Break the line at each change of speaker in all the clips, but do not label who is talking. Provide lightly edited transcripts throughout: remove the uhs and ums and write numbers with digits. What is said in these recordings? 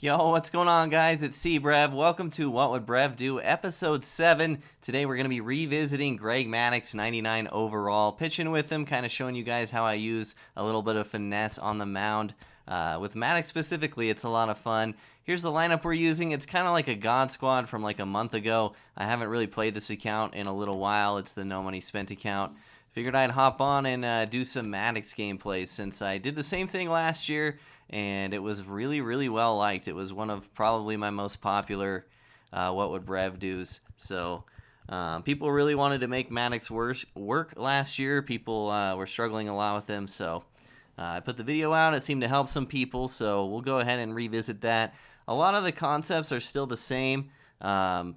Yo, what's going on, guys? It's Brev. Welcome to What Would Brev Do, Episode 7. Today we're going to be revisiting Greg Maddux, 99 overall, pitching with him, kind of showing you guys how I use a little bit of finesse on the mound. With Maddex specifically, it's a lot of fun. Here's the lineup we're using. It's kind of like a God Squad from like a month ago. I haven't really played this account in a little while. It's the No Money Spent account. Figured I'd hop on and do some Maddex gameplays since I did the same thing last year, and it was really, really well liked. It was one of probably my most popular What Would Brev Do's. So people really wanted to make Maddex work last year. People were struggling a lot with them, so I put the video out. It seemed to help some people, so we'll go ahead and revisit that. A lot of the concepts are still the same.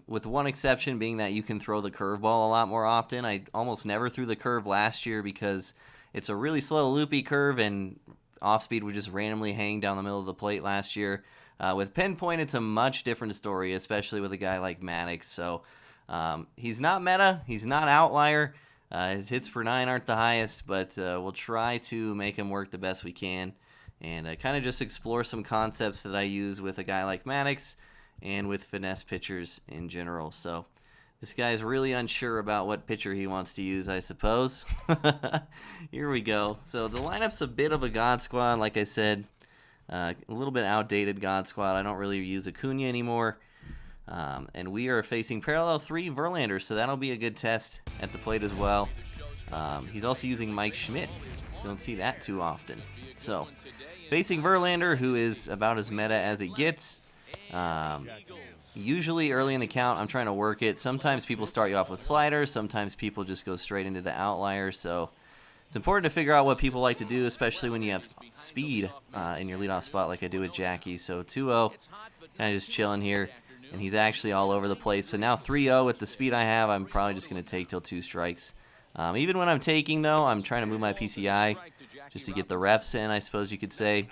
With one exception being that you can throw the curveball a lot more often. I almost never threw the curve last year because it's a really slow loopy curve and off speed would just randomly hang down the middle of the plate last year. With pinpoint, it's a much different story, especially with a guy like Maddex. So he's not meta, he's not outlier. His hits per 9 aren't the highest, but we'll try to make him work the best we can and kind of just explore some concepts that I use with a guy like Maddex and with finesse pitchers in general. So this guy's really unsure about what pitcher he wants to use, I suppose. Here we go. So the lineup's a bit of a God Squad, like I said. A little bit outdated God Squad. I don't really use Acuna anymore. And we are facing parallel 3 Verlander, so that'll be a good test at the plate as well. He's also using Mike Schmidt. You don't see that too often. So facing Verlander, who is about as meta as it gets. Usually early in the count, I'm trying to work it. Sometimes people start you off with sliders. Sometimes people just go straight into the outliers. So it's important to figure out what people like to do, especially when you have speed in your leadoff spot like I do with Jackie. So 2-0, kind of just chilling here. And he's actually all over the place. So now 3-0 with the speed I have, I'm probably just going to take till 2 strikes. Even when I'm taking, though, I'm trying to move my PCI just to get the reps in, I suppose you could say.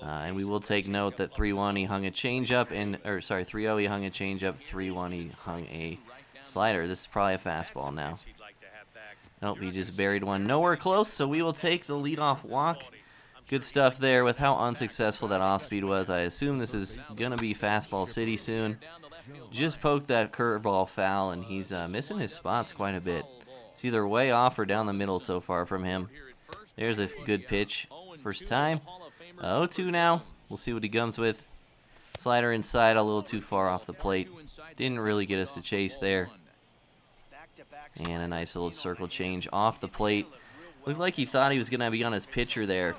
And we will take note that 3-1 he hung a changeup, 3-0 he hung a changeup, 3-1 he hung a slider. This is probably a fastball now. Nope, he just buried one nowhere close, so we will take the leadoff walk. Good stuff there with how unsuccessful that off-speed was. I assume this is going to be fastball city soon. Just poked that curveball foul, and he's missing his spots quite a bit. It's either way off or down the middle so far from him. There's a good pitch. First time. 0-2 now. We'll see what he comes with. Slider inside, a little too far off the plate. Didn't really get us to chase there. And a nice little circle change off the plate. Looked like he thought he was going to be on his pitcher there.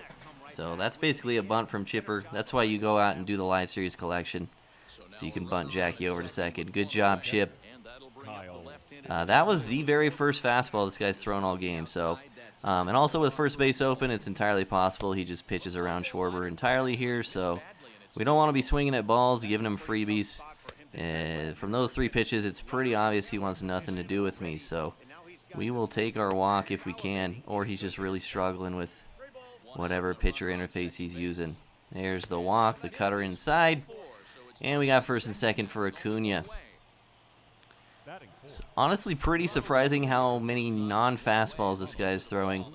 So that's basically a bunt from Chipper. That's why you go out and do the live series collection. So you can bunt Jackie over to second. Good job, Chip. That was the very first fastball this guy's thrown all game. So. And also with first base open, it's entirely possible he just pitches around Schwarber entirely here, so we don't want to be swinging at balls, giving him freebies. From those 3 pitches, it's pretty obvious he wants nothing to do with me, so we will take our walk if we can, or he's just really struggling with whatever pitcher interface he's using. There's the walk, the cutter inside, and we got first and second for Acuna. It's honestly pretty surprising how many non-fastballs this guy is throwing.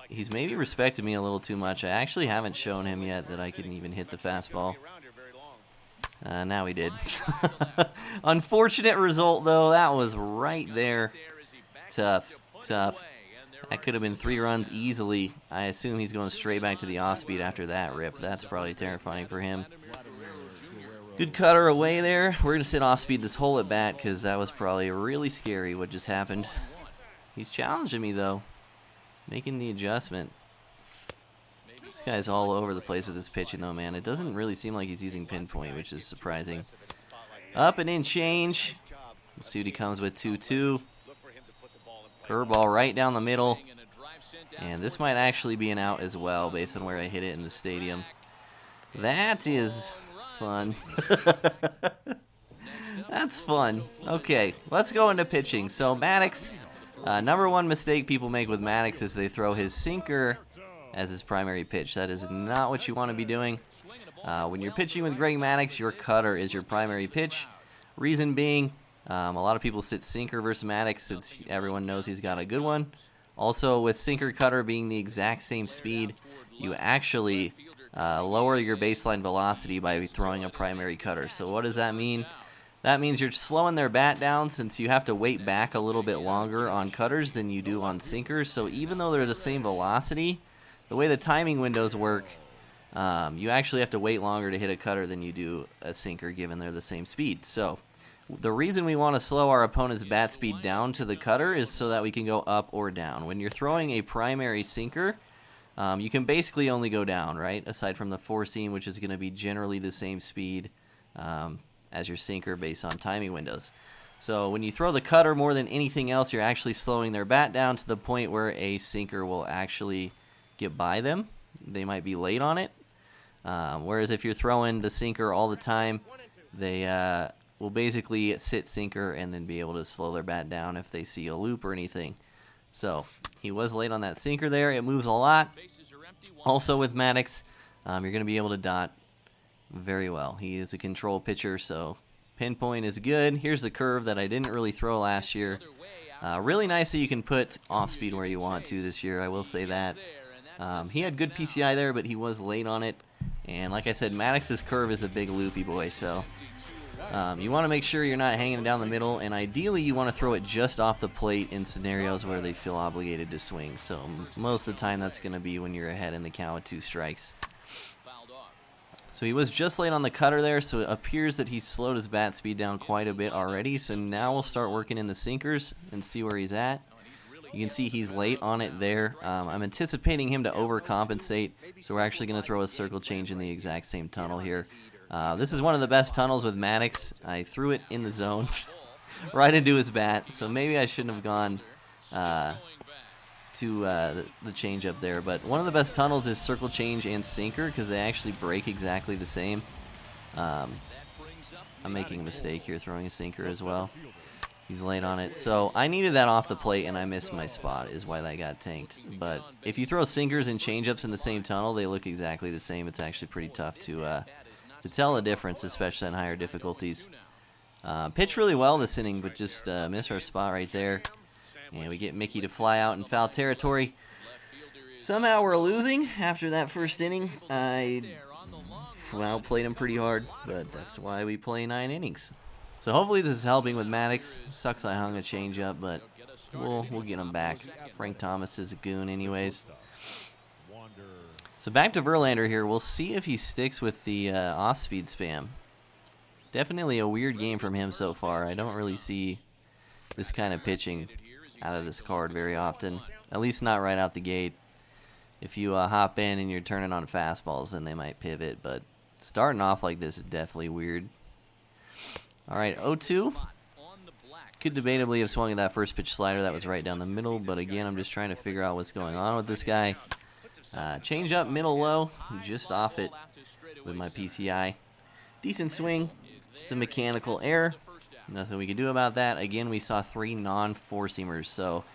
He's maybe respected me a little too much. I actually haven't shown him yet that I can even hit the fastball. Now he did. Unfortunate result, though. That was right there. Tough. That could have been 3 runs easily. I assume he's going straight back to the off-speed after that rip. That's probably terrifying for him. Good cutter away there. We're going to sit off speed this whole at bat because that was probably really scary what just happened. He's challenging me, though. Making the adjustment. This guy's all over the place with his pitching, though, man. It doesn't really seem like he's using pinpoint, which is surprising. Up and in change. We'll see what he comes with. 2-2. Curveball right down the middle. And this might actually be an out as well based on where I hit it in the stadium. That is fun. That's fun. Okay, let's go into pitching. So Maddex, number 1 mistake people make with Maddex is they throw his sinker as his primary pitch. That is not what you want to be doing. When you're pitching with Greg Maddux, your cutter is your primary pitch. Reason being, a lot of people sit sinker versus Maddex since everyone knows he's got a good one. Also, with sinker cutter being the exact same speed, you actually lower your baseline velocity by throwing a primary cutter. So what does that mean? That means you're slowing their bat down, since you have to wait back a little bit longer on cutters than you do on sinkers. So even though they're the same velocity, the way the timing windows work, you actually have to wait longer to hit a cutter than you do a sinker, given they're the same speed. So the reason we want to slow our opponent's bat speed down to the cutter is so that we can go up or down. When you're throwing a primary sinker, you can basically only go down, right? Aside from the four seam, which is going to be generally the same speed as your sinker based on timing windows. So when you throw the cutter more than anything else, you're actually slowing their bat down to the point where a sinker will actually get by them. They might be late on it. Whereas if you're throwing the sinker all the time, they will basically sit sinker and then be able to slow their bat down if they see a loop or anything. So he was late on that sinker there. It moves a lot. Also with Maddex, you're going to be able to dot very well. He is a control pitcher, so pinpoint is good. Here's the curve that I didn't really throw last year. Really nice that you can put off speed where you want to this year, I will say that. He had good PCI there, but he was late on it. And like I said, Maddex's curve is a big loopy boy, so you want to make sure you're not hanging down the middle, and ideally you want to throw it just off the plate in scenarios where they feel obligated to swing. So most of the time that's going to be when you're ahead in the count with 2 strikes. So he was just late on the cutter there, so it appears that he's slowed his bat speed down quite a bit already. So now we'll start working in the sinkers and see where he's at. You can see he's late on it there. I'm anticipating him to overcompensate, so we're actually going to throw a circle change in the exact same tunnel here. This is one of the best tunnels with Maddex. I threw it in the zone right into his bat, so maybe I shouldn't have gone to the change up there. But one of the best tunnels is circle change and sinker, because they actually break exactly the same. I'm making a mistake here throwing a sinker as well. He's late on it. So I needed that off the plate, and I missed my spot is why that got tanked. But if you throw sinkers and changeups in the same tunnel, they look exactly the same. It's actually pretty tough to tell the difference, especially on higher difficulties. Pitched really well this inning, but just missed our spot right there. And we get Mickey to fly out in foul territory. Somehow we're losing after that first inning. I outplayed him pretty hard, but that's why we play 9 innings. So hopefully this is helping with Maddex. Sucks I hung a changeup, but we'll get him back. Frank Thomas is a goon anyways. So back to Verlander here. We'll see if he sticks with the off-speed spam. Definitely a weird game from him so far. I don't really see this kind of pitching out of this card very often. At least not right out the gate. If you hop in and you're turning on fastballs, then they might pivot. But starting off like this is definitely weird. All right, 0-2. Could debatably have swung at that first pitch slider. That was right down the middle. But again, I'm just trying to figure out what's going on with this guy. Change up, middle low. Just off it with my PCI. Decent swing. Just a mechanical error. Nothing we can do about that. Again, we saw 3 non-four-seamers. So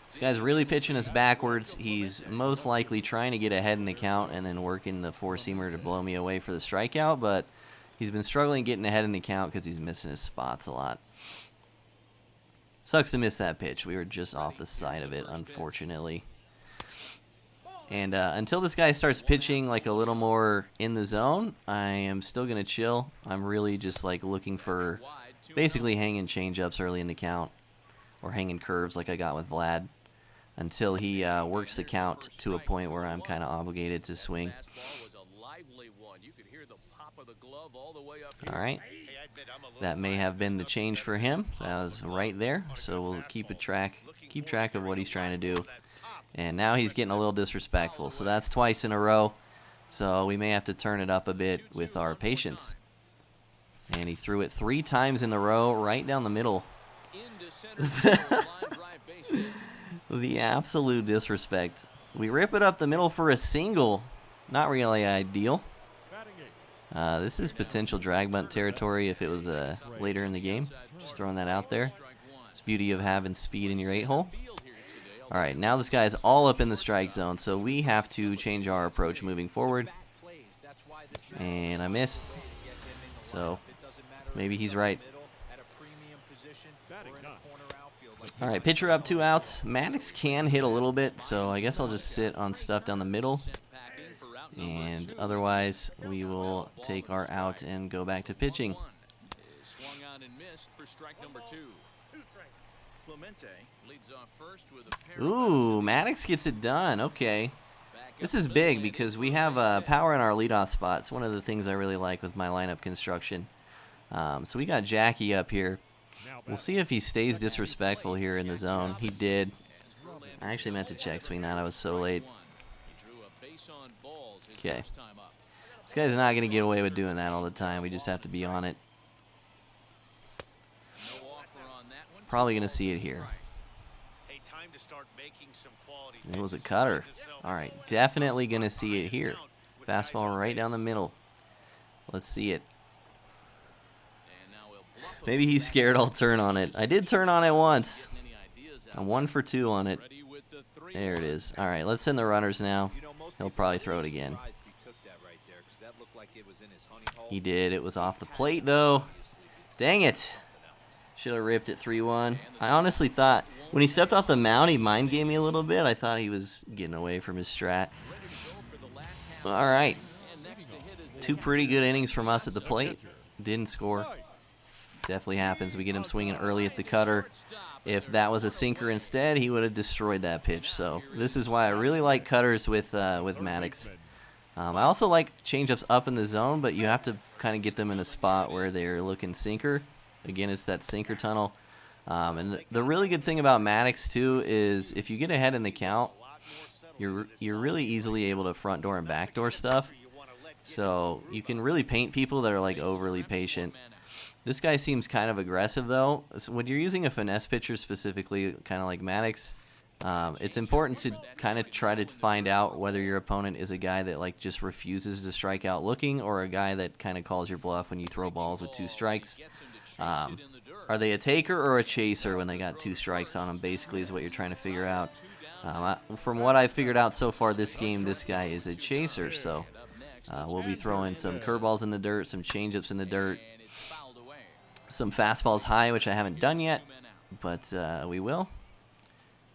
this guy's really pitching us backwards. He's most likely trying to get ahead in the count and then working the four-seamer to blow me away for the strikeout. But he's been struggling getting ahead in the count because he's missing his spots a lot. Sucks to miss that pitch. We were just off the side of it, unfortunately. And until this guy starts pitching like a little more in the zone, I am still going to chill. I'm really just like looking for basically hanging changeups early in the count, or hanging curves like I got with Vlad, until he works the count to a point where I'm kind of obligated to swing. All right, that may have been the change for him. That was right there, so we'll keep track of what he's trying to do. And now he's getting a little disrespectful, so that's twice in a row. So we may have to turn it up a bit with our patience. And he threw it 3 times in a row right down the middle. The absolute disrespect. We rip it up the middle for a single. Not really ideal. This is potential drag bunt territory if it was later in the game. Just throwing that out there. It's the beauty of having speed in your 8-hole. All right, now this guy's all up in the strike zone, so we have to change our approach moving forward. And I missed. So maybe he's right. All right, pitcher up, 2 outs. Maddex can hit a little bit, so I guess I'll just sit on stuff down the middle And otherwise, we will take our out and go back to pitching.
Swung on and missed for strike number 2. Clemente leads off first with a pair
Ooh, Maddex gets it done. Okay. This is big because we have power in our leadoff spot. It's one of the things I really like with my lineup construction. So we got Jackie up here. We'll see if he stays disrespectful here in the zone. He did. I actually meant to check swing that. I was so late. Okay. This guy's not going to get away with doing that all the time. We just have to be on it. Probably going to see it here. It was a cutter. All right, definitely going to see it here. Fastball right down the middle. Let's see it. Maybe he's scared I'll turn on it. I did turn on it once. I'm 1 for 2 on it. There it is. All right, let's send the runners now. He'll probably throw it again. He did. It was off the plate, though. Dang it. Should have ripped it 3-1. I honestly thought when he stepped off the mound, he mind gave me a little bit. I thought he was getting away from his strat. All right. 2 pretty good innings from us at the plate. Didn't score. Definitely happens. We get him swinging early at the cutter. If that was a sinker instead, he would have destroyed that pitch. So this is why I really like cutters with Maddex. I also like changeups up in the zone, but you have to kind of get them in a spot where they're looking sinker. Again, it's that sinker tunnel. And the really good thing about Maddex too is if you get ahead in the count, you're really easily able to front door and back door stuff. So you can really paint people that are like overly patient. This guy seems kind of aggressive though. So when you're using a finesse pitcher specifically, kind of like Maddex, it's important to kind of try to find out whether your opponent is a guy that like just refuses to strike out looking, or a guy that kind of calls your bluff when you throw balls with 2 strikes. Are they a taker or a chaser when they got 2 strikes on them, basically is what you're trying to figure out. From what I've figured out so far this game, this guy is a chaser. So we'll be throwing some curveballs in the dirt, some changeups in the dirt, some fastballs high, which I haven't done yet, but we will.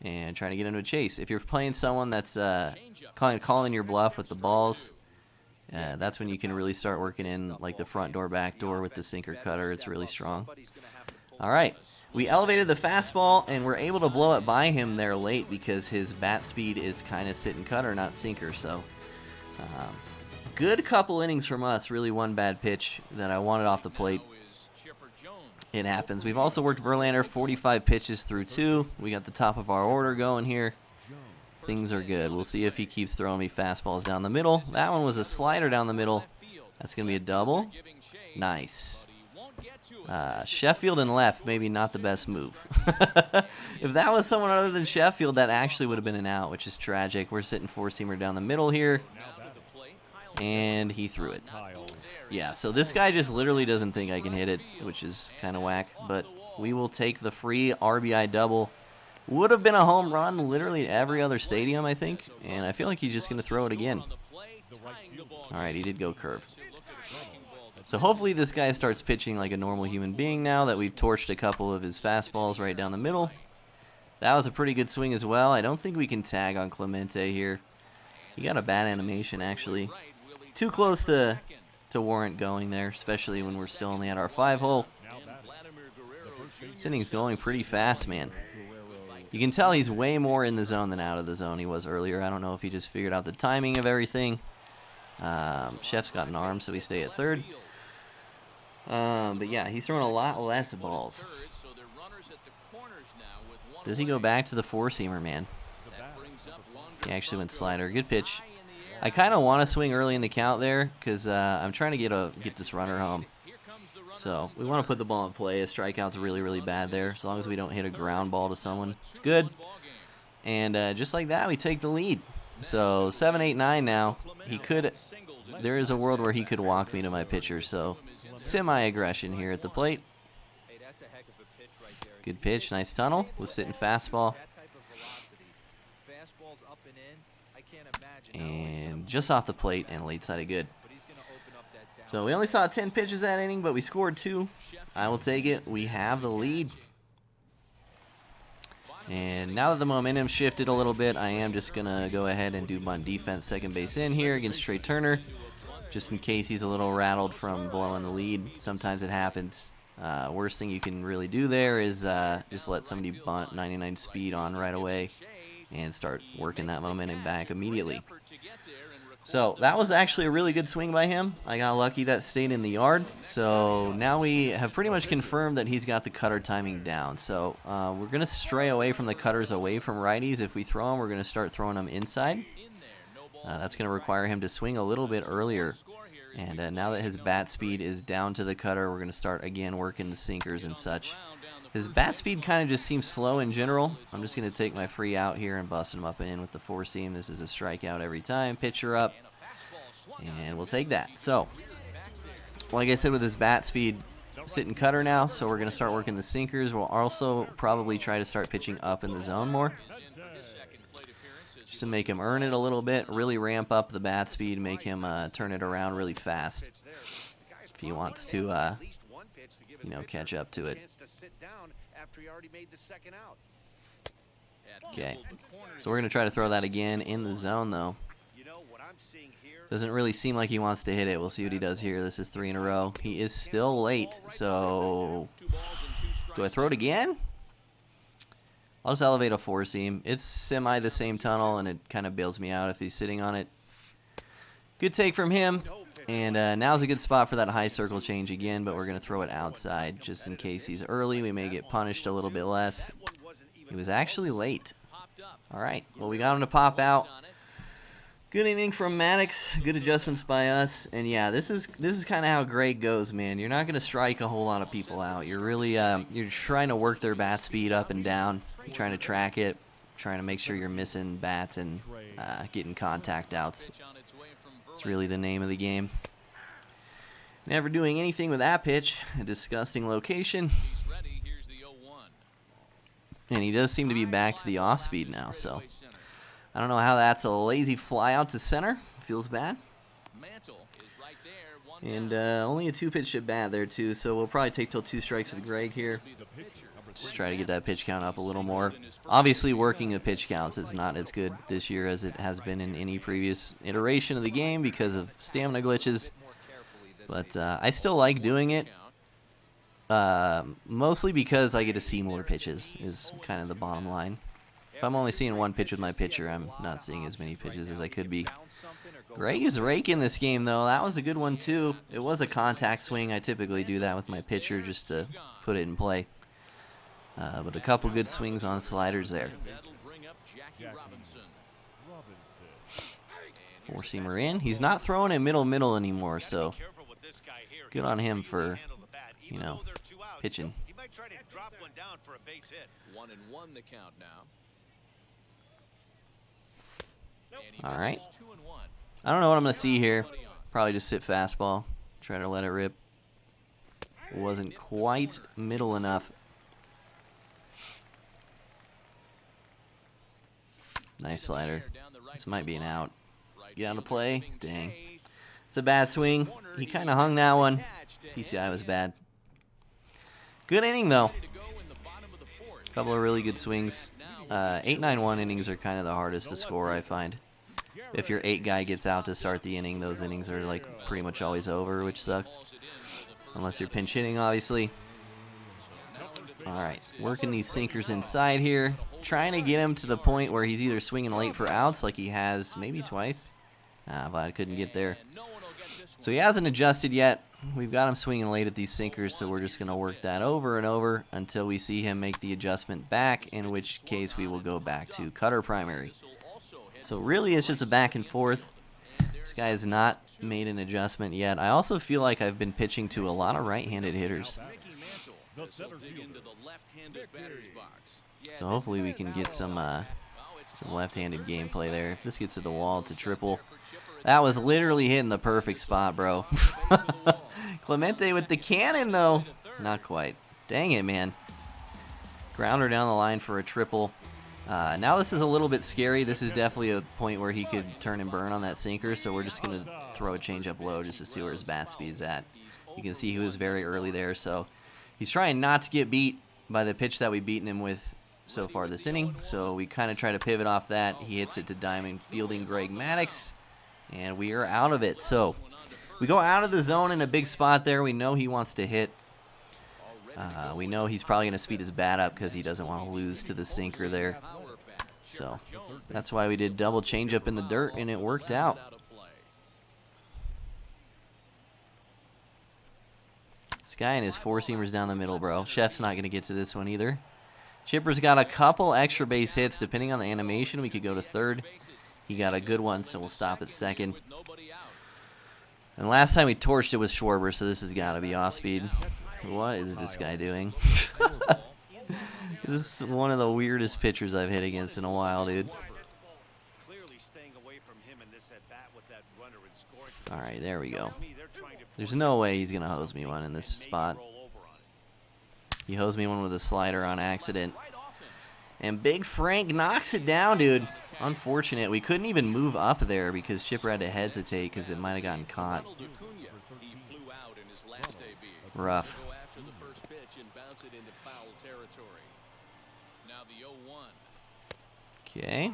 And trying to get into a chase. If you're playing someone that's calling your bluff with the balls, that's when you can really start working in like the front door, back door with the sinker cutter. It's really strong. All right, we elevated the fastball, and we're able to blow it by him there late because his bat speed is kind of sitting cutter, not sinker. So good couple innings from us. Really one bad pitch that I wanted off the plate. It happens. We've also worked Verlander 45 pitches through 2. We got the top of our order going here. Things are good. We'll see if he keeps throwing me fastballs down the middle. That one was a slider down the middle. That's going to be a double. Nice. Sheffield and left, maybe not the best move. If that was someone other than Sheffield, that actually would have been an out, which is tragic. We're sitting 4-seamer down the middle here. And he threw it. Yeah, so this guy just literally doesn't think I can hit it, which is kind of whack. But we will take the free RBI double. Would have been a home run literally every other stadium, I think. And I feel like he's just going to throw it again. All right, he did go curve. So hopefully this guy starts pitching like a normal human being now that we've torched a couple of his fastballs right down the middle. That was a pretty good swing as well. I don't think we can tag on Clemente here. He got a bad animation, actually. Too close to warrant going there, especially when we're still only at our 5-hole. This inning's going pretty fast, man. You can tell he's way more in the zone than out of the zone he was earlier. I don't know if he just figured out the timing of everything. Chef's got an arm, so we stay at third. But yeah, he's throwing a lot less balls. Does he go back to the 4-seamer, man? He actually went slider. Good pitch. I kind of want to swing early in the count there because I'm trying to get this runner home. So we want to put the ball in play. A strikeout's really, really bad there. As long as we don't hit a ground ball to someone, it's good. And just like that, we take the lead. So 7-8-9 now. There is a world where he could walk me to my pitcher. So semi-aggression here at the plate. Good pitch, nice tunnel. Was sitting fastball. And just off the plate and late side of good. So we only saw 10 pitches that inning, but we scored 2. I will take it. We have the lead. And now that the momentum shifted a little bit, I am just going to go ahead and do bunt defense second base in here against Trey Turner, just in case he's a little rattled from blowing the lead. Sometimes it happens. Worst thing you can really do there is just let somebody bunt 99 speed on right away and start working that momentum back immediately. So that was actually a really good swing by him. I got lucky that stayed in the yard. So now we have pretty much confirmed that he's got the cutter timing down. So we're going to stray away from the cutters away from righties. If we throw them, we're going to start throwing them inside. That's going to require him to swing a little bit earlier. And now that his bat speed is down to the cutter, we're going to start again working the sinkers and such. His bat speed kind of just seems slow in general. I'm just going to take my free out here and bust him up and in with the four seam. This is a strikeout every time. Pitcher up, and we'll take that. So, like I said, with his bat speed, sitting cutter now, so we're going to start working the sinkers. We'll also probably try to start pitching up in the zone more, just to make him earn it a little bit, really ramp up the bat speed, make him turn it around really fast if he wants to catch up to it. Okay, so we're going to try to throw that again in the zone, though. Doesn't really seem like he wants to hit it. We'll see what he does here. This is 3 in a row. He is still late, so do I throw it again? I'll just elevate a four seam. It's semi the same tunnel, and it kind of bails me out if he's sitting on it. Good take from him. And now's a good spot for that high circle change again, but we're going to throw it outside just in case he's early. We may get punished a little bit less. He was actually late. All right, well, we got him to pop out. Good inning from Maddex. Good adjustments by us. And, yeah, this is kind of how Greg goes, man. You're not going to strike a whole lot of people out. You're really you're trying to work their bat speed up and down. You're trying to track it, trying to make sure you're missing bats and getting contact outs. It's really the name of the game. Never doing anything with that pitch. A disgusting location. And he does seem to be back to the off speed now, so I don't know how that's a lazy fly out to center. Feels bad. And only a 2-pitch at bat there, too, so we'll probably take till 2 strikes with Greg here. Just try to get that pitch count up a little more. Obviously, working the pitch counts is not as good this year as it has been in any previous iteration of the game because of stamina glitches. But I still like doing it, mostly because I get to see more pitches is kind of the bottom line. If I'm only seeing one pitch with my pitcher, I'm not seeing as many pitches as I could be. Greg is raking this game, though. That was a good one, too. It was a contact swing. I typically do that with my pitcher just to put it in play. But a couple good swings on sliders there. Four-seamer in. He's not throwing it middle anymore, so good on him for, pitching.
1-1 the count now.
All right. I don't know what I'm going to see here. Probably just sit fastball. Try to let it rip. Wasn't quite middle enough. Nice slider. This might be an out. Get out of play. Dang. It's a bad swing. He kind of hung that one. PCI was bad. Good inning, though. Couple of really good swings. 8-9-1 innings are kind of the hardest to score, I find. If your 8 guy gets out to start the inning, those innings are like pretty much always over, which sucks. Unless you're pinch hitting, obviously. All right, working these sinkers inside here. Trying to get him to the point where he's either swinging late for outs like he has maybe twice. But I couldn't get there. So he hasn't adjusted yet. We've got him swinging late at these sinkers, so we're just going to work that over and over until we see him make the adjustment back, in which case we will go back to cutter primary. So really it's just a back and forth. This guy has not made an adjustment yet. I also feel like I've been pitching to a lot of right-handed hitters. So hopefully we can get some left-handed gameplay there. If this gets to the wall, it's a triple. That was literally hitting the perfect spot, bro. Clemente with the cannon, though. Not quite. Dang it, man. Grounder down the line for a triple. Now this is a little bit scary. This is definitely a point where he could turn and burn on that sinker, so we're just going to throw a changeup low just to see where his bat speed is at. You can see he was very early there, so he's trying not to get beat by the pitch that we've beaten him with so far this inning, so we kind of try to pivot off that. He hits it to diamond fielding Greg Maddux, and we are out of it. So we go out of the zone in a big spot there. We know he wants to hit. We know he's probably going to speed his bat up because he doesn't want to lose to the sinker there. So that's why we did double changeup in the dirt, and it worked out. This guy and his four-seamers down the middle, bro. Chef's not going to get to this one either. Chipper's got a couple extra base hits. Depending on the animation, we could go to third. He got a good one, so we'll stop at second. And last time we torched it with Schwarber, so this has got to be off-speed. What is this guy doing? This is one of the weirdest pitchers I've hit against in a while, dude. All right, there we go. There's no way he's going to hose me one in this spot. He hosed me one with a slider on accident. And Big Frank knocks it down, dude. Unfortunate. We couldn't even move up there because Chipper had to hesitate because it might have gotten caught. Rough. Okay.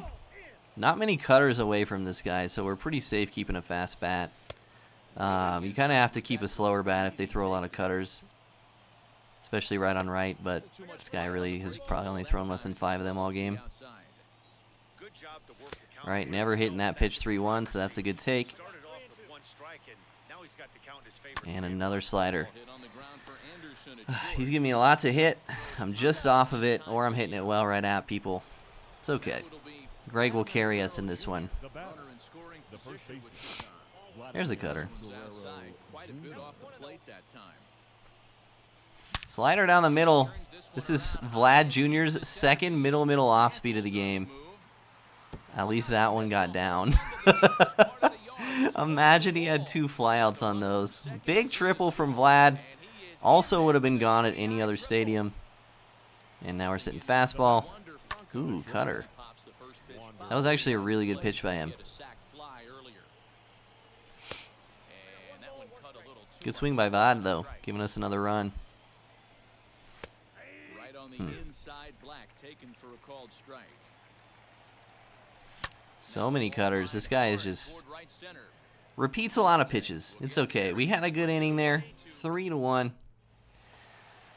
Not many cutters away from this guy, so we're pretty safe keeping a fast bat. You kind of have to keep a slower bat if they throw a lot of cutters, especially right on right, but this guy really has probably only thrown less than 5 of them all game. All right, never hitting that pitch 3-1, so that's a good take. And another slider. He's giving me a lot to hit. I'm just off of it, or I'm hitting it well right at people. It's okay. Greg will carry us in this one. There's a cutter. Slider down the middle. This is Vlad Jr.'s second middle off speed of the game. At least that one got down. Imagine he had 2 flyouts on those. Big triple from Vlad. Also would have been gone at any other stadium. And now we're sitting fastball. Ooh, cutter. That was actually a really good pitch by him. Good swing by Vlad, though, giving us another run. So many cutters. This guy is just repeats a lot of pitches. It's okay. We had a good inning there, 3-1.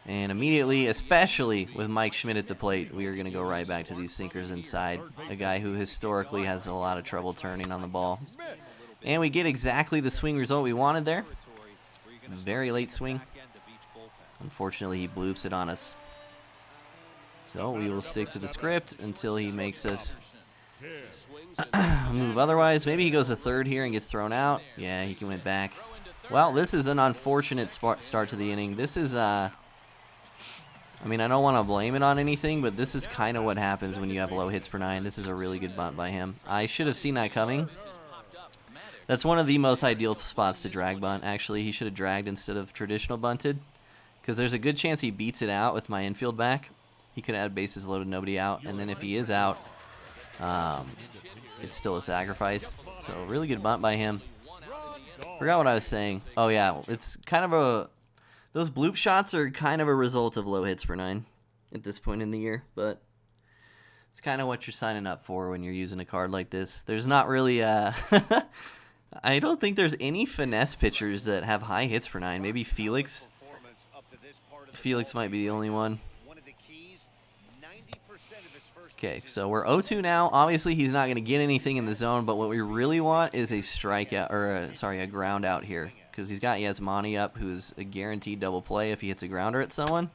And immediately, especially with Mike Schmidt at the plate, we are going to go right back to these sinkers inside. A guy who historically has a lot of trouble turning on the ball. And we get exactly the swing result we wanted there. Very late swing. Unfortunately, he bloops it on us. So we will stick to the script until he makes us move otherwise. Maybe he goes to third here and gets thrown out. Yeah, he can win back. Well, this is an unfortunate start to the inning. This is, I mean, I don't want to blame it on anything, but this is kind of what happens when you have low hits per 9. This is a really good bunt by him. I should have seen that coming. That's one of the most ideal spots to drag bunt. Actually, he should have dragged instead of traditional bunted, because there's a good chance he beats it out with my infield back. He could add bases loaded, nobody out, and then if he is out, it's still a sacrifice. So really good bunt by him. Forgot what I was saying. Oh yeah, it's kind of a, those bloop shots are kind of a result of low hits per 9 at this point in the year, but it's kind of what you're signing up for when you're using a card like this. There's not really I don't think there's any finesse pitchers that have high hits per 9. Maybe Felix. Felix might be the only one. Okay, so we're 0-2 now. Obviously, he's not going to get anything in the zone, but what we really want is a strikeout, or a ground out here, because he's got Yasmani up, who's a guaranteed double play if he hits a grounder at someone.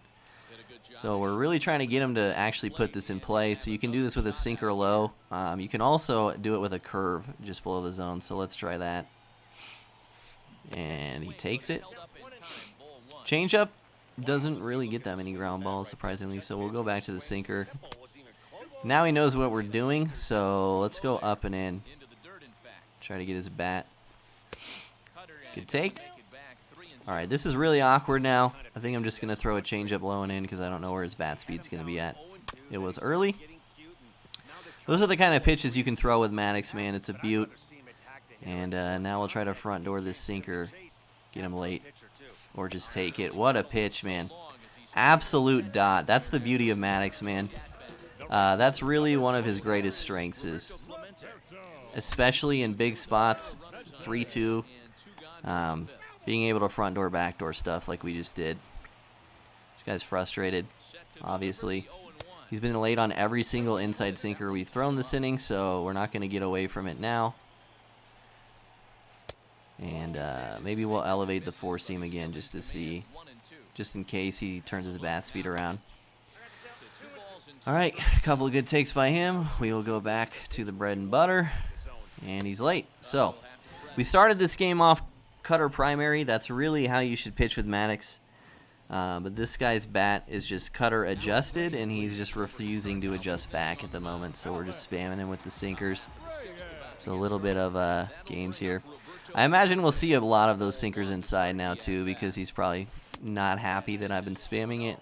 So we're really trying to get him to actually put this in play. So you can do this with a sinker low. You can also do it with a curve just below the zone. So let's try that. And he takes it. Changeup doesn't really get that many ground balls, surprisingly. So we'll go back to the sinker. Now he knows what we're doing. So let's go up and in. Try to get his bat. Good take. All right, this is really awkward now. I think I'm just going to throw a changeup low and in because I don't know where his bat speed's going to be at. It was early. Those are the kind of pitches you can throw with Maddex, man. It's a beaut. And now we'll try to front door this sinker. Get him late. Or just take it. What a pitch, man. Absolute dot. That's the beauty of Maddex, man. That's really one of his greatest strengths, is especially in big spots, 3-2, being able to front door, back door stuff like we just did. This guy's frustrated, obviously. He's been late on every single inside sinker we've thrown this inning, so we're not going to get away from it now. And maybe we'll elevate the four seam again just to see, just in case he turns his bat speed around. All right, a couple of good takes by him. We will go back to the bread and butter, and he's late. So we started this game off cutter primary. That's really how you should pitch with Maddex. But this guy's bat is just cutter adjusted, and he's just refusing to adjust back at the moment. So we're just spamming him with the sinkers. So a little bit of games here. I imagine we'll see a lot of those sinkers inside now too, because he's probably not happy that I've been spamming it.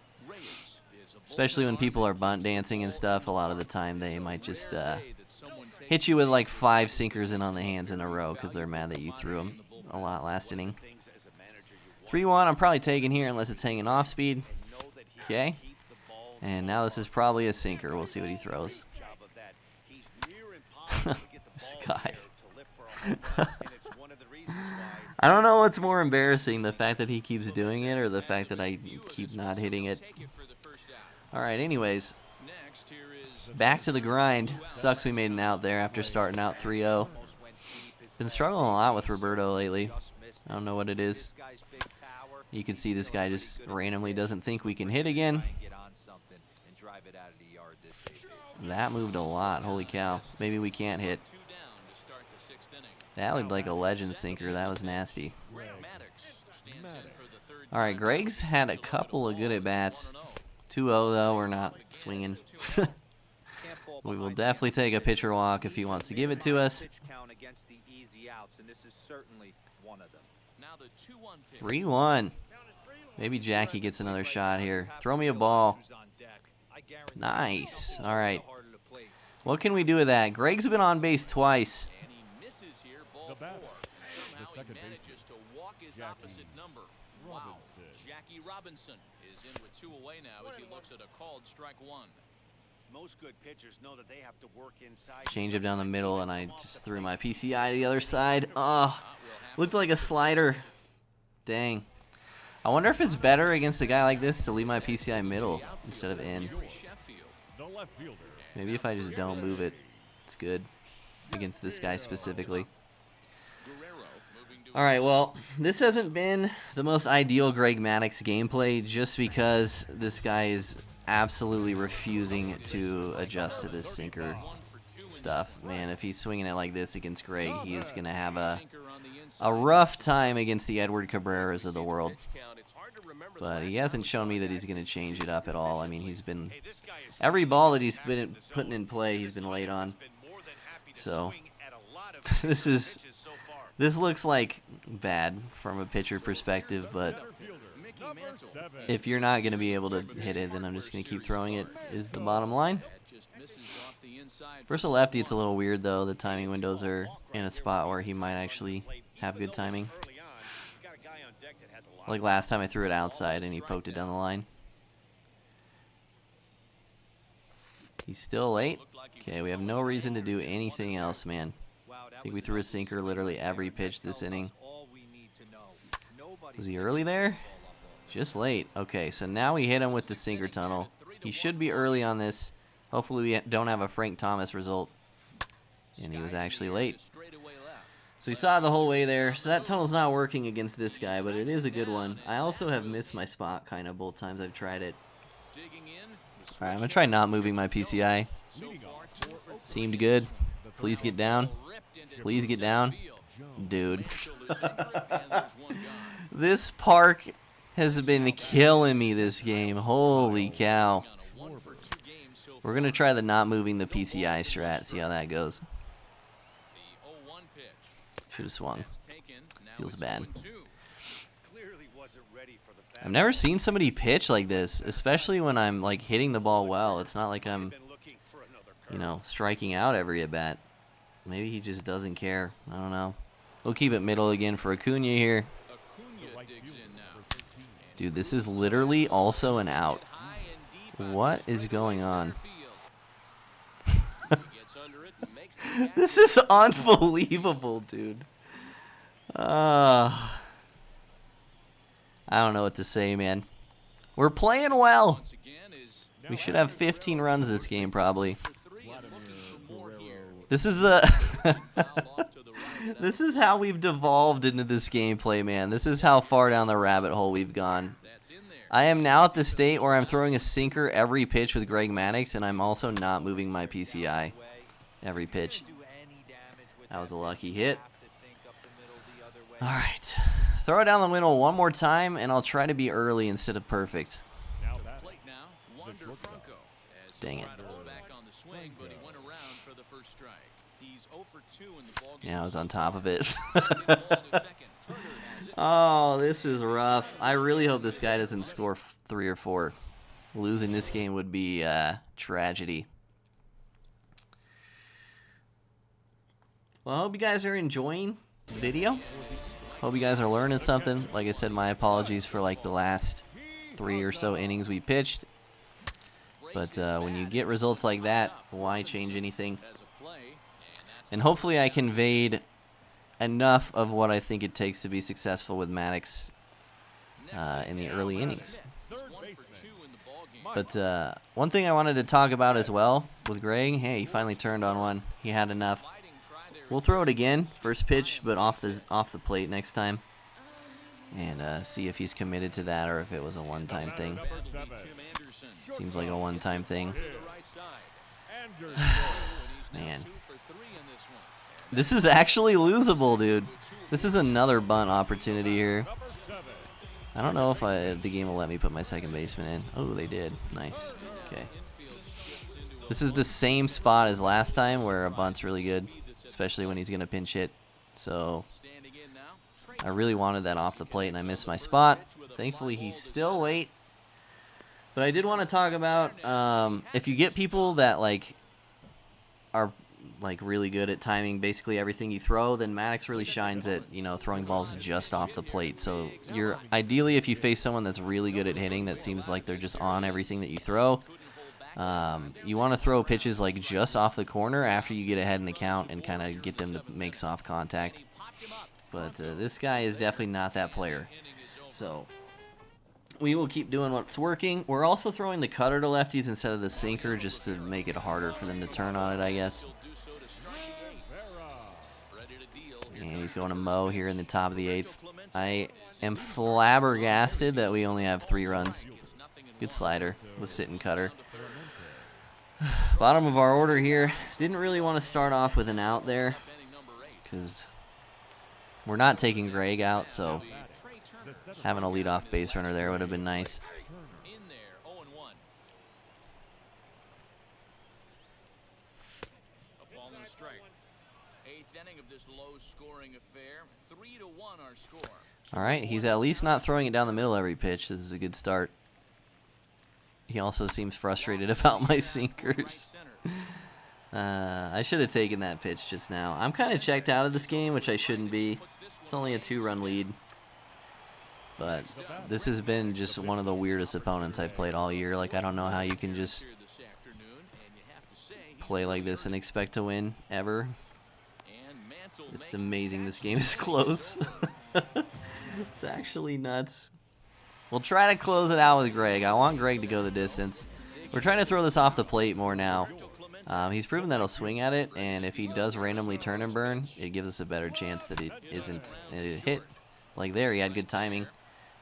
Especially when people are bunt dancing and stuff, a lot of the time they might just hit you with like 5 sinkers in on the hands in a row because they're mad that you threw them a lot last inning. 3-1, I'm probably taking here unless it's hanging off speed. Okay. And now this is probably a sinker. We'll see what he throws. This guy. I don't know what's more embarrassing, the fact that he keeps doing it or the fact that I keep not hitting it. Alright, anyways. Back to the grind. Sucks we made an out there after starting out 3-0. Been struggling a lot with Roberto lately. I don't know what it is. You can see this guy just randomly doesn't think we can hit again. That moved a lot. Holy cow. Maybe we can't hit. That looked like a legend sinker. That was nasty. Alright, Greg's had a couple of good at-bats. 2-0 though, we're not swinging. We will definitely take a pitcher walk if he wants to give it to us. 3-1. Maybe Jackie gets another shot here. Throw me a ball. Nice. Alright. What can we do with that? Greg's been on base twice.
Wow. Jackie Robinson is in with 2 away now as he looks at a called strike 1. Most good pitchers know that they have to work inside.
Change up down the middle, and I just threw my PCI to the other side. Oh, looked like a slider. Dang. I wonder if it's better against a guy like this to leave my PCI middle instead of in. Maybe if I just don't move it, it's good against this guy specifically. Alright, well, this hasn't been the most ideal Greg Maddux gameplay just because this guy is absolutely refusing to adjust to this sinker stuff. Man, if he's swinging it like this against Greg, he is going to have a rough time against the Edward Cabreras of the world. But he hasn't shown me that he's going to change it up at all. I mean, he's been... Every ball that he's been putting in play, he's been late on. So, This looks like bad from a pitcher perspective, but if you're not going to be able to hit it, then I'm just going to keep throwing it, is the bottom line. Versus a lefty, it's a little weird, though. The timing windows are in a spot where he might actually have good timing. Like last time I threw it outside and he poked it down the line. He's still late. Okay, we have no reason to do anything else, man. I think we threw a sinker literally every pitch this inning. Was he early there? Just late. Okay, so now we hit him with the sinker tunnel. He should be early on this. Hopefully we don't have a Frank Thomas result. And he was actually late. So he saw the whole way there. So that tunnel's not working against this guy, but it is a good one. I also have missed my spot kind of both times I've tried it. Alright, I'm going to try not moving my PCI. Seemed good. Please get down. Please get down. Dude. This park has been killing me this game. Holy cow. We're going to try the not moving the PCI strat. See how that goes. Should have swung. Feels bad. I've never seen somebody pitch like this, especially when I'm like hitting the ball well. It's not like I'm, you know, striking out every at bat. Maybe he just doesn't care. I don't know. We'll keep it middle again for Acuna here. Dude, this is literally also an out. What is going on?
Gets under it and makes the catch.
This is unbelievable, dude. I don't know what to say, man. We're playing well.
Once again is
We should have 15 runs this game, probably.
for three and looking for more here.
This is the...
Foul off to the right.
This is how we've devolved into this gameplay, man. This is how far down the rabbit hole we've gone.
That's in there.
I am now at the state where I'm throwing a sinker every pitch with Greg Maddux, and I'm also not moving my PCI every pitch. That was a lucky hit. All right. Throw it down the middle one more time, and I'll try to be early instead of perfect.
Plate now, Wander Franco. As he
Dang it.
tried to hold back on the swing, but he went around for the first strike. He's 0 for 2 in the ballgame.
Yeah, I was on top of it.
Ball to second. Turner has it.
Oh, this is rough. I really hope this guy doesn't score 3 or 4. Losing this game would be tragedy. Well, I hope you guys are enjoying the video. Hope you guys are learning something. Like I said, my apologies for like the last 3 or so innings we pitched. But when you get results like that, why change anything?
Has a play, and that's
And hopefully I conveyed enough of what I think it takes to be successful with Maddex in the early innings.
he's 1 for 2 in the ballgame.
But one thing I wanted to talk about as well with Greg, hey, he finally turned on one. He had enough.
Fighting try there.
We'll throw it again, first pitch, but off the plate next time, and see if he's committed to that or if it was a one-time thing.
That'll be Tim Anderson.
Seems like a one-time thing.
To the right side. And he's now
Man.
2 for 3 in this one.
This is actually losable, dude. This is another bunt opportunity here. I don't know if the game will let me put my second baseman in. Oh, they did. Nice. Okay. This is the same spot as last time where a bunt's really good, especially when he's going to pinch hit. So
Standing in now.
I really wanted that off the plate, and I missed my spot. Thankfully, he's still late. But I did want to talk about if you get people that are really good at timing basically everything you throw, then Maddex really shines at throwing balls just off the plate. So you're ideally, if you face someone that's really good at hitting, that seems like they're just on everything that you throw. You want to throw pitches like just off the corner after you get ahead in the count and kind of get them to make soft contact. But this guy is definitely not that player. So we will keep doing what's working. We're also throwing the cutter to lefties instead of the sinker just to make it harder for them to turn on it, I guess. And he's going to Mo here in the top of the 8th. I am flabbergasted that we only have 3 runs. Good slider with sitting cutter. Bottom of our order here. Didn't really want to start off with an out there because we're not taking Greg out, so having a leadoff base runner there would have been nice.
In there, 0-1. A ball and a strike. 8th inning of this low-scoring affair. 3-1 our score.
All right, he's at least not throwing it down the middle every pitch. This is a good start. He also seems frustrated about my sinkers. I should have taken that pitch just now. I'm kind of checked out of this game, which I shouldn't be. It's only a 2-run lead. But this has been just one of the weirdest opponents I've played all year. Like, I don't know how you can just play like this and expect to win, ever. It's amazing this game is close. It's actually nuts. We'll try to close it out with Greg. I want Greg to go the distance. We're trying to throw this off the plate more now. He's proven that he'll swing at it, and if he does randomly turn and burn, it gives us a better chance that it isn't a hit. Like there, he had good timing,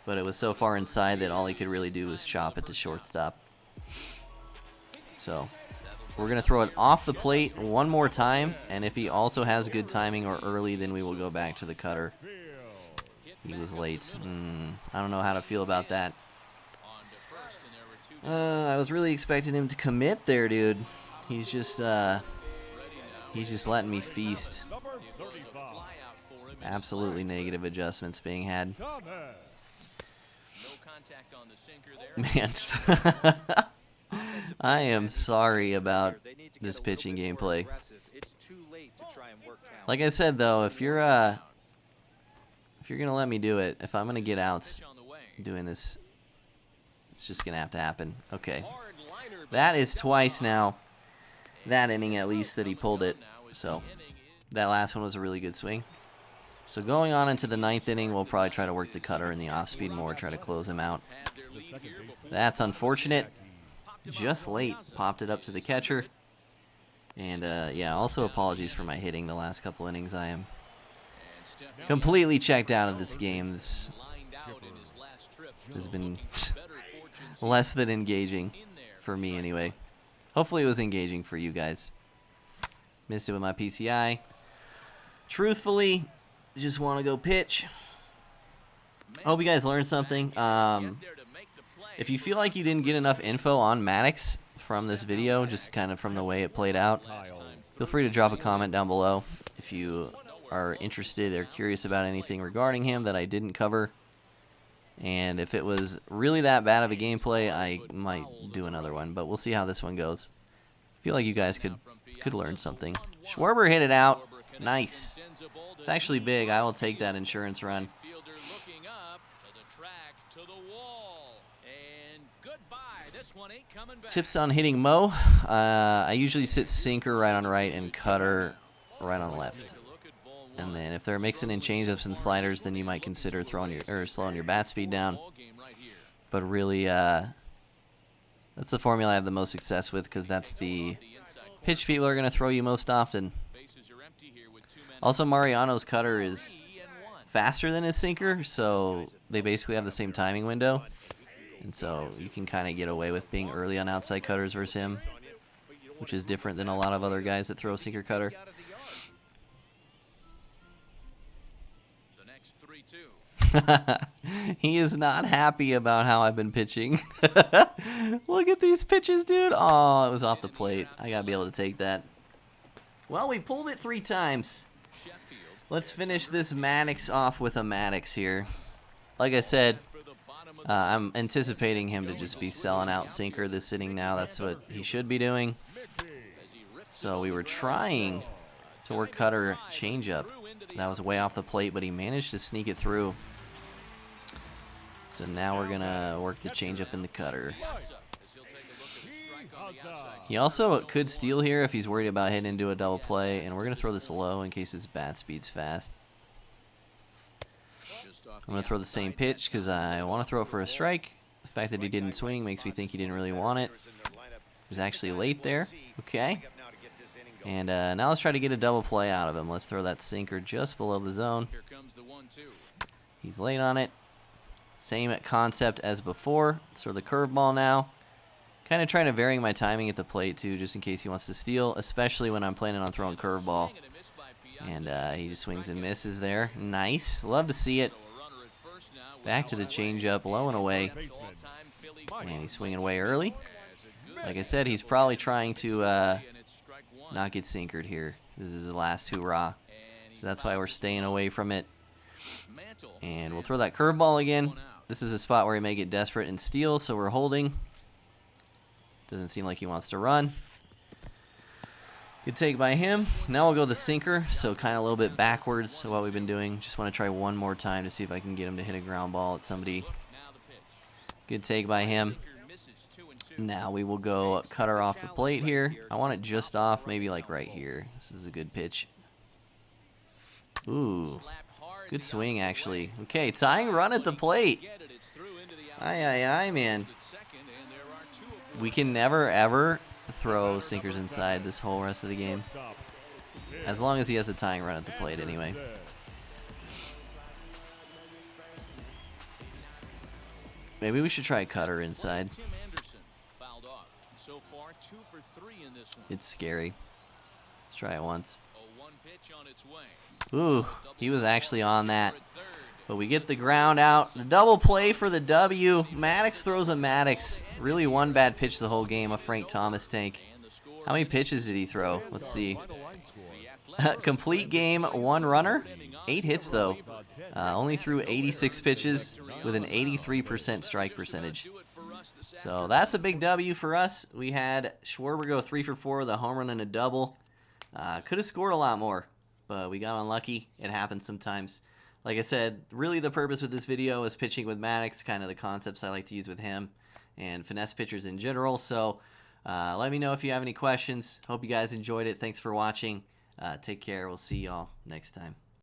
but it was so far inside that all he could really do was chop it to shortstop. So we're going to throw it off the plate one more time, and if he also has good timing or early, then we will go back to the cutter. He was late. I don't know how to feel about that. I was really expecting him to commit there, dude. He's just letting me feast. Absolutely negative adjustments being had. Man, I am sorry about this pitching gameplay. Like I said, though, if you're gonna let me do it, if I'm gonna get outs doing this, it's just gonna have to happen. Okay, that is twice now. that inning at least that he pulled it. So that last one was a really good swing. So going on into the 9th inning, we'll probably try to work the cutter in the off-speed more, try to close him out. That's unfortunate. Just late, popped it up to the catcher. And yeah, also apologies for my hitting the last couple innings. I am completely checked out of this game. This has been less than engaging for me anyway. Hopefully it was engaging for you guys. Missed it with my PCI. Truthfully, just want to go pitch. Hope you guys learned something. If you feel like you didn't get enough info on Maddex from this video, just kind of from the way it played out, feel free to drop a comment down below if you are interested or curious about anything regarding him that I didn't cover. And if it was really that bad of a gameplay, I might do another one, but we'll see how this one goes. I feel like you guys could learn something. Schwarber hit it out. Nice. It's actually big. I will take that insurance run. Tips on hitting Mo. I usually sit sinker right on right and cutter right on left. And then if they're mixing in changeups and sliders, then you might consider throwing your slowing your bat speed down. But really, that's the formula I have the most success with because that's the pitch people are going to throw you most often. Also, Mariano's cutter is faster than his sinker, so they basically have the same timing window. And so you can kind of get away with being early on outside cutters versus him, which is different than a lot of other guys that throw sinker cutter. He is not happy about how I've been pitching. Look at these pitches, dude. Oh, it was off the plate. I got to be able to take that. Well, we pulled it 3 times. Let's finish this Maddex off with a Maddex here. Like I said, I'm anticipating him to just be selling out sinker this inning now. That's what he should be doing. So we were trying to work cutter changeup. That was way off the plate, but he managed to sneak it through. So now we're going to work the changeup in the cutter. He also could steal here if he's worried about hitting into a double play, and we're going to throw this low in case his bat speed's fast. I'm going to throw the same pitch because I want to throw it for a strike. The fact that he didn't swing makes me think he didn't really want it. He's actually late there. Okay. And now let's try to get a double play out of him. Let's throw that sinker just below the zone. He's late on it. Same concept as before. Let's throw the curveball now. Kind of trying to vary my timing at the plate too, just in case he wants to steal, especially when I'm planning on throwing curveball. And he just swings and misses there. Nice. Love to see it. Back to the changeup, low and away. And he's swinging away early. Like I said, he's probably trying to not get sinkered here. This is his last hurrah. So that's why we're staying away from it. And we'll throw that curveball again. This is a spot where he may get desperate and steal, so we're holding. Doesn't seem like he wants to run. Good take by him. Now we'll go the sinker, so kind of a little bit backwards of what we've been doing. Just want to try one more time to see if I can get him to hit a ground ball at somebody. Good take by him. Now we will go cutter off the plate here. I want it just off, maybe like right here. This is a good pitch. Ooh, good swing actually. Okay, tying run at the plate. Aye, man. We can never, ever throw sinkers inside this whole rest of the game. As long as he has a tying run at the plate anyway. Maybe we should try cutter inside. It's scary. Let's try it once. Ooh, he was actually on that. But we get the ground out. The double play for the W. Maddex throws a Maddex. Really one bad pitch the whole game, a Frank Thomas tank. How many pitches did he throw? Let's see. Complete game, 1 runner. 8 hits, though. Only threw 86 pitches with an 83% strike percentage. So that's a big W for us. We had Schwarber go 3 for 4 with a home run and a double. Could have scored a lot more, but we got unlucky. It happens sometimes. Like I said, really the purpose with this video is pitching with Maddex, kind of the concepts I like to use with him, and finesse pitchers in general. So Let me know if you have any questions. Hope you guys enjoyed it. Thanks for watching. Take care. We'll see y'all next time.